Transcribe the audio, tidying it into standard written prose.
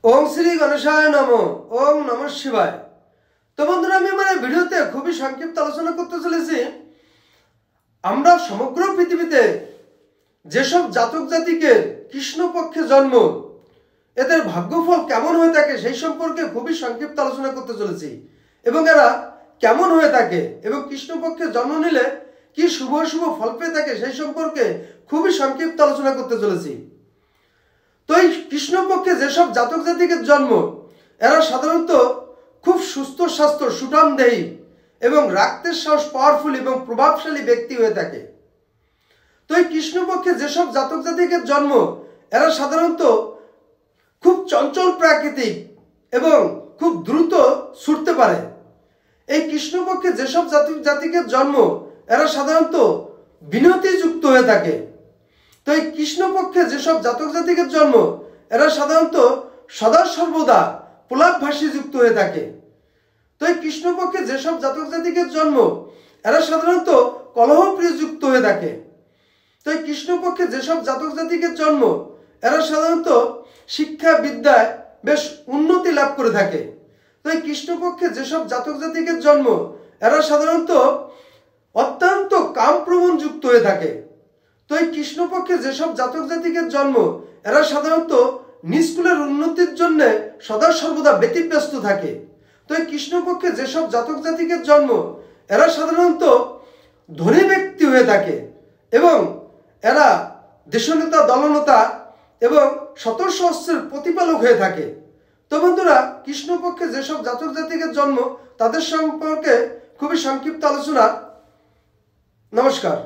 ओम श्री गणेशाय नमो। ओम नमः शिवाय। तो बंधुरा आमि आमार भिडियोते खूबই সংক্ষিপ্ত আলোচনা করতে চলেছি আমরা সমগ্র পৃথিবীতে যেসব জাতক জাতিকের কৃষ্ণ পক্ষে জন্ম এদের ভাগ্যফল কেমন হয়ে থাকে সেই সম্পর্কে খুবই সংক্ষিপ্ত আলোচনা করতে চলেছি এবং এরা কেমন হয়ে থাকে এবং কৃষ্ণ পক্ষে জন্ম নিলে কি শুভ শুভ ফল পেয়ে থাকে সেই সম্পর্কে খুবই সংক্ষিপ্ত আলোচনা করতে চলেছি। তো এই কৃষ্ণ পক্ষে যেসব জাতক জাতিকের জন্ম এরা সাধারণত খুব সুস্থ স্বাস্থ্য সুঠামদেহী এবং রাগতের সাহস পাওয়ারফুল এবং প্রভাবশালী ব্যক্তি হয়ে থাকে। তো এই কৃষ্ণ পক্ষে যেসব জাতক জাতিকের জন্ম এরা সাধারণত খুব চঞ্চল প্রাকৃতিক এবং খুব দ্রুত ছুটতে পারে। এই কৃষ্ণ পক্ষে যেসব জাতক জাতিকের জন্ম এরা সাধারণত বিনতিযুক্ত হয়ে থাকে। তো এই কৃষ্ণ পক্ষে যেসব জাতক জাতিকের জন্ম এরা সাধারণত সদা সর্বদা প্রলাপভাষী যুক্ত হয়ে থাকে। তো এই কৃষ্ণ পক্ষে যেসব জাতক জাতিকের জন্ম এরা সাধারণত কলহপ্রিয় যুক্ত হয়ে থাকে। তো এই কৃষ্ণ পক্ষে যেসব জাতক জাতিকের জন্ম এরা সাধারণত শিক্ষা বিদ্যায় বেশ উন্নতি লাভ করে থাকে। তো এই কৃষ্ণ পক্ষে যেসব জাতক জাতিকের জন্ম এরা সাধারণত অত্যন্ত কামপ্রবণ যুক্ত হয়ে থাকে। তো এই কৃষ্ণ পক্ষে যেসব জাতক জাতিকের জন্ম এরা সাধারণত নিষ্কুলের উন্নতির জন্য সদা সর্বদা ব্যতিব্যস্ত থাকে। তো এই কৃষ্ণ পক্ষে যেসব জাতক জাতিকের জন্ম এরা সাধারণত ধনী ব্যক্তি হয়ে থাকে এবং এরা দেশনেতা দলনেতা এবং সতর্কশস্ত্রের প্রতিপালক হয়ে থাকে। তো বন্ধুরা কৃষ্ণ পক্ষে যেসব জাতক জাতিকের জন্ম তাদের সম্পর্কে খুবই সংক্ষিপ্ত আলোচনা। নমস্কার।